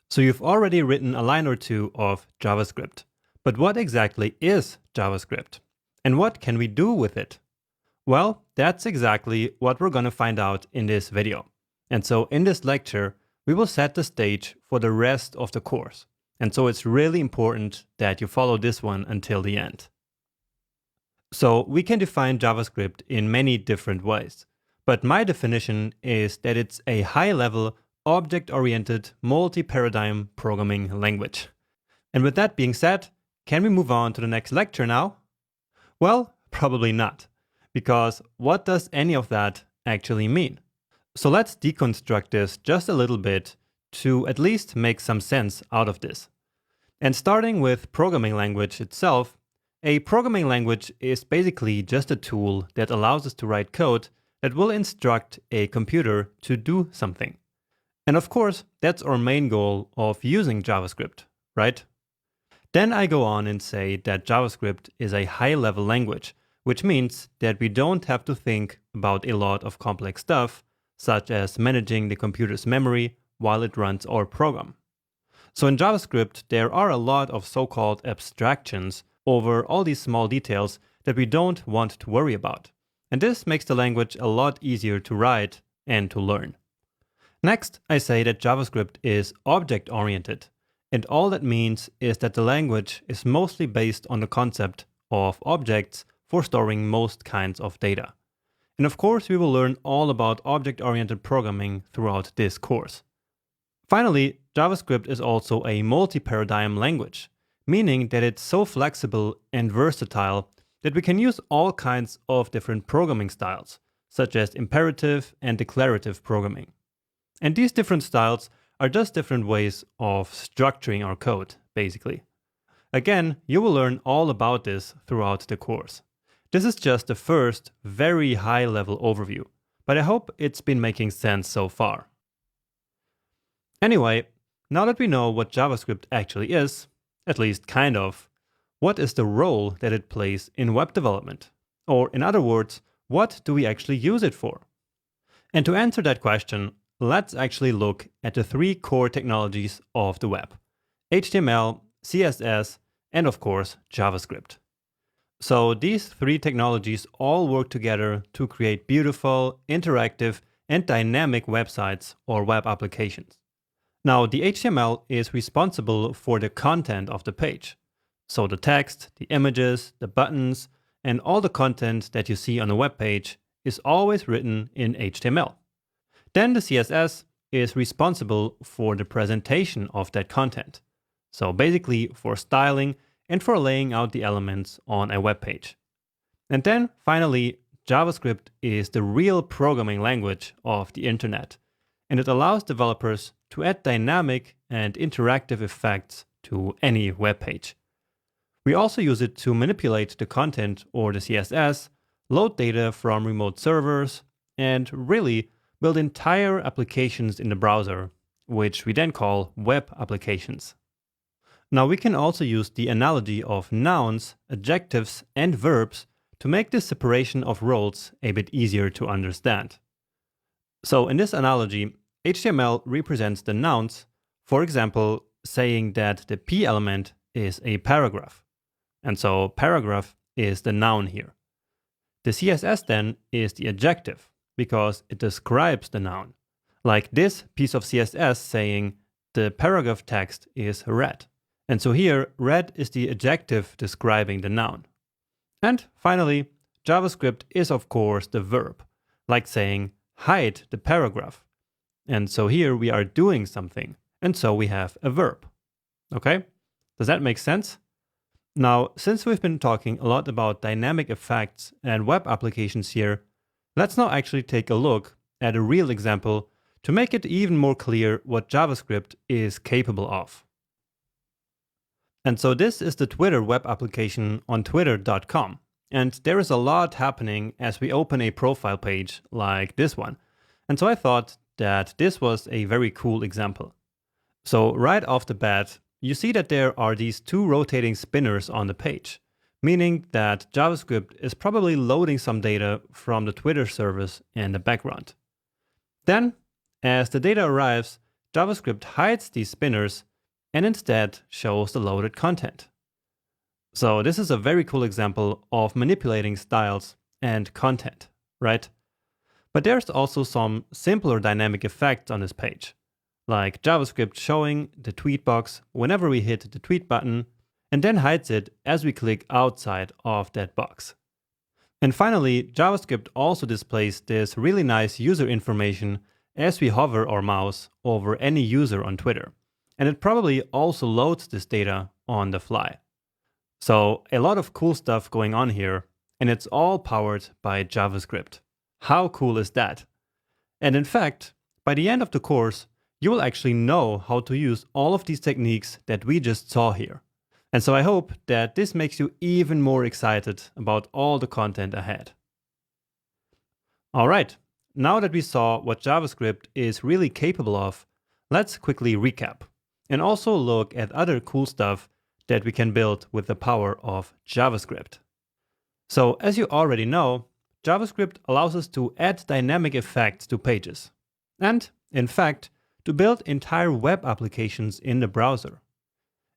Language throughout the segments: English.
So you've already written a line or two of JavaScript. But what exactly is JavaScript? And what can we do with it? Well, that's exactly what we're going to find out in this video. And so in this lecture, we will set the stage for the rest of the course. And so it's really important that you follow this one until the end. So we can define JavaScript in many different ways. But my definition is that it's a high-level, object-oriented, multi-paradigm programming language. And with that being said, can we move on to the next lecture now? Well, probably not. Because what does any of that actually mean? So let's deconstruct this just a little bit to at least make some sense out of this. And starting with programming language itself, a programming language is basically just a tool that allows us to write code that will instruct a computer to do something. And of course, that's our main goal of using JavaScript, right? Then I go on and say that JavaScript is a high-level language, which means that we don't have to think about a lot of complex stuff, such as managing the computer's memory while it runs our program. So in JavaScript, there are a lot of so-called abstractions over all these small details that we don't want to worry about. And this makes the language a lot easier to write and to learn. Next, I say that JavaScript is object-oriented. And all that means is that the language is mostly based on the concept of objects for storing most kinds of data. And of course, we will learn all about object-oriented programming throughout this course. Finally, JavaScript is also a multi-paradigm language, meaning that it's so flexible and versatile that we can use all kinds of different programming styles, such as imperative and declarative programming. And these different styles are just different ways of structuring our code, basically. Again, you will learn all about this throughout the course. This is just the first, very high-level overview, but I hope it's been making sense so far. Anyway, now that we know what JavaScript actually is, at least kind of, what is the role that it plays in web development? Or in other words, what do we actually use it for? And to answer that question, let's actually look at the three core technologies of the web: HTML, CSS, and of course, JavaScript. So these three technologies all work together to create beautiful, interactive, and dynamic websites or web applications. Now, the HTML is responsible for the content of the page. So the text, the images, the buttons, and all the content that you see on a web page is always written in HTML. Then the CSS is responsible for the presentation of that content. So basically for styling and for laying out the elements on a web page. And then finally, JavaScript is the real programming language of the internet. And it allows developers to add dynamic and interactive effects to any web page. We also use it to manipulate the content or the CSS, load data from remote servers, and really build entire applications in the browser, which we then call web applications. Now we can also use the analogy of nouns, adjectives, and verbs to make this separation of roles a bit easier to understand. So in this analogy, HTML represents the nouns, for example, saying that the P element is a paragraph. And so paragraph is the noun here. The CSS then is the adjective, because it describes the noun. Like this piece of CSS saying the paragraph text is red. And so here, red is the adjective describing the noun. And finally, JavaScript is of course the verb, like saying hide the paragraph. And so here we are doing something, and so we have a verb. Okay? Does that make sense? Now, since we've been talking a lot about dynamic effects and web applications here, let's now actually take a look at a real example to make it even more clear what JavaScript is capable of. And so this is the Twitter web application on twitter.com. And there is a lot happening as we open a profile page like this one. And so I thought that this was a very cool example. So right off the bat, you see that there are these two rotating spinners on the page, meaning that JavaScript is probably loading some data from the Twitter service in the background. Then, as the data arrives, JavaScript hides these spinners and instead shows the loaded content. So this is a very cool example of manipulating styles and content, right? But there's also some simpler dynamic effects on this page, like JavaScript showing the tweet box whenever we hit the tweet button and then hides it as we click outside of that box. And finally, JavaScript also displays this really nice user information as we hover our mouse over any user on Twitter. And it probably also loads this data on the fly. So a lot of cool stuff going on here, and it's all powered by JavaScript. How cool is that? And in fact, by the end of the course, you will actually know how to use all of these techniques that we just saw here. And so I hope that this makes you even more excited about all the content ahead. All right, now that we saw what JavaScript is really capable of, let's quickly recap and also look at other cool stuff that we can build with the power of JavaScript. So as you already know, JavaScript allows us to add dynamic effects to pages and, in fact, to build entire web applications in the browser.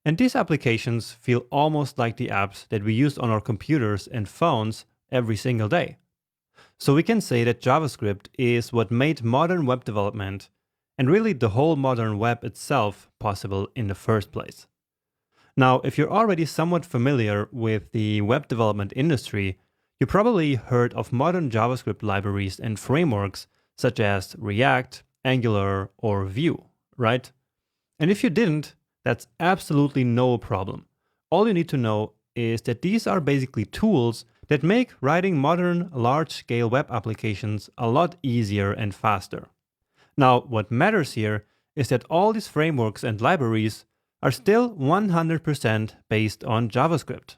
And these applications feel almost like the apps that we use on our computers and phones every single day. So we can say that JavaScript is what made modern web development and really the whole modern web itself possible in the first place. Now, if you're already somewhat familiar with the web development industry, you probably heard of modern JavaScript libraries and frameworks such as React, Angular, or Vue, right? And if you didn't, that's absolutely no problem. All you need to know is that these are basically tools that make writing modern, large-scale web applications a lot easier and faster. Now, what matters here is that all these frameworks and libraries are still 100% based on JavaScript.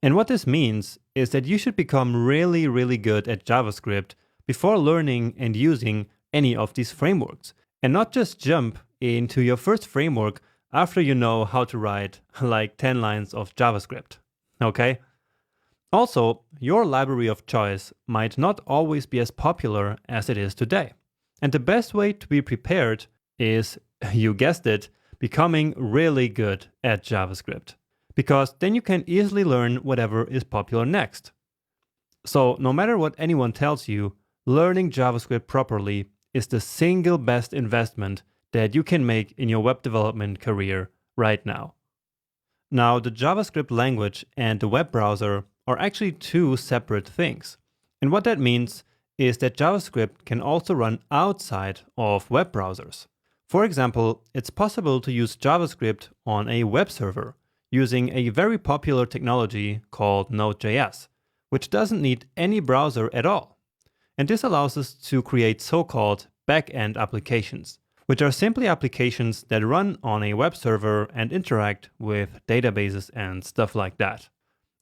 And what this means is that you should become really, really good at JavaScript before learning and using any of these frameworks, and not just jump into your first framework after you know how to write like 10 lines of JavaScript, okay? Also, your library of choice might not always be as popular as it is today. And the best way to be prepared is, you guessed it, becoming really good at JavaScript. Because then you can easily learn whatever is popular next. So no matter what anyone tells you, learning JavaScript properly is the single best investment that you can make in your web development career right now. Now, the JavaScript language and the web browser are actually two separate things. And what that means is that JavaScript can also run outside of web browsers. For example, it's possible to use JavaScript on a web server using a very popular technology called Node.js, which doesn't need any browser at all. And this allows us to create so-called back-end applications, which are simply applications that run on a web server and interact with databases and stuff like that.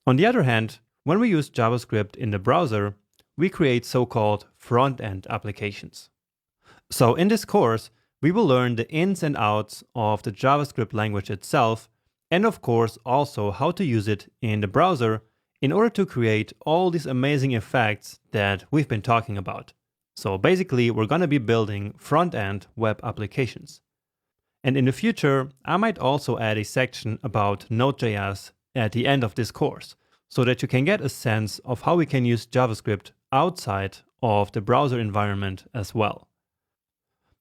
On the other hand, when we use JavaScript in the browser, we create so-called front-end applications. So in this course, we will learn the ins and outs of the JavaScript language itself, and of course also how to use it in the browser in order to create all these amazing effects that we've been talking about. So basically, we're going to be building front-end web applications. And in the future, I might also add a section about Node.js at the end of this course, so that you can get a sense of how we can use JavaScript outside of the browser environment as well.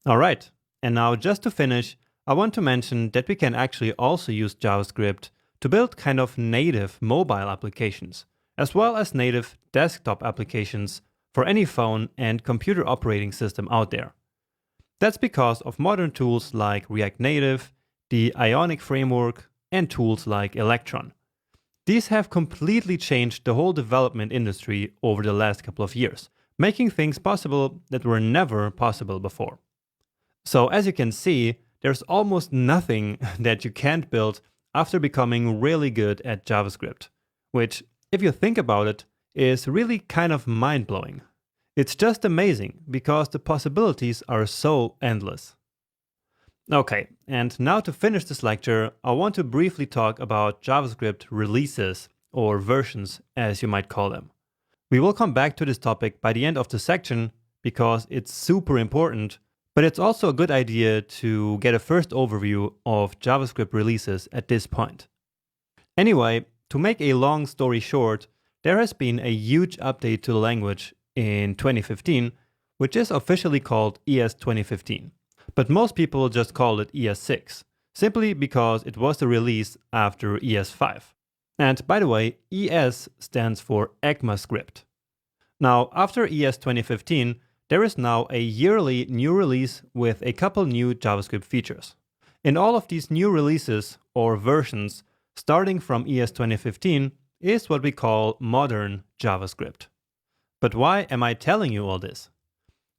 All right, and now just to finish, I want to mention that we can actually also use JavaScript to build kind of native mobile applications, as well as native desktop applications for any phone and computer operating system out there. That's because of modern tools like React Native, the Ionic framework, and tools like Electron. These have completely changed the whole development industry over the last couple of years, making things possible that were never possible before. So as you can see, there's almost nothing that you can't build after becoming really good at JavaScript, which, if you think about it, is really kind of mind-blowing. It's just amazing because the possibilities are so endless. Okay, and now to finish this lecture, I want to briefly talk about JavaScript releases, or versions as you might call them. We will come back to this topic by the end of the section because it's super important, But it's also a good idea to get a first overview of JavaScript releases at this point. Anyway, to make a long story short, there has been a huge update to the language in 2015, which is officially called ES 2015. But most people just call it ES 6, simply because it was the release after ES 5. And by the way, ES stands for ECMAScript. Now, after ES 2015, there is now a yearly new release with a couple new JavaScript features. In all of these new releases or versions, starting from ES 2015, is what we call modern JavaScript. But why am I telling you all this?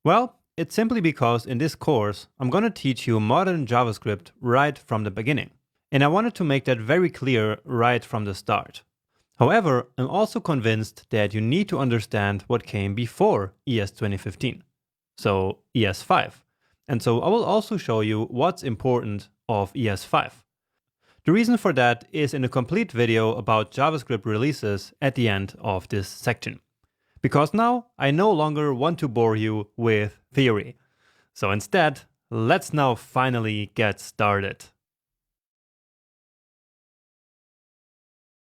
Well, it's simply because in this course, I'm going to teach you modern JavaScript right from the beginning. And I wanted to make that very clear right from the start. However, I'm also convinced that you need to understand what came before ES 2015, so ES 5. And so I will also show you what's important of ES 5. The reason for that is in a complete video about JavaScript releases at the end of this section. Because now I no longer want to bore you with theory. So instead, let's now finally get started.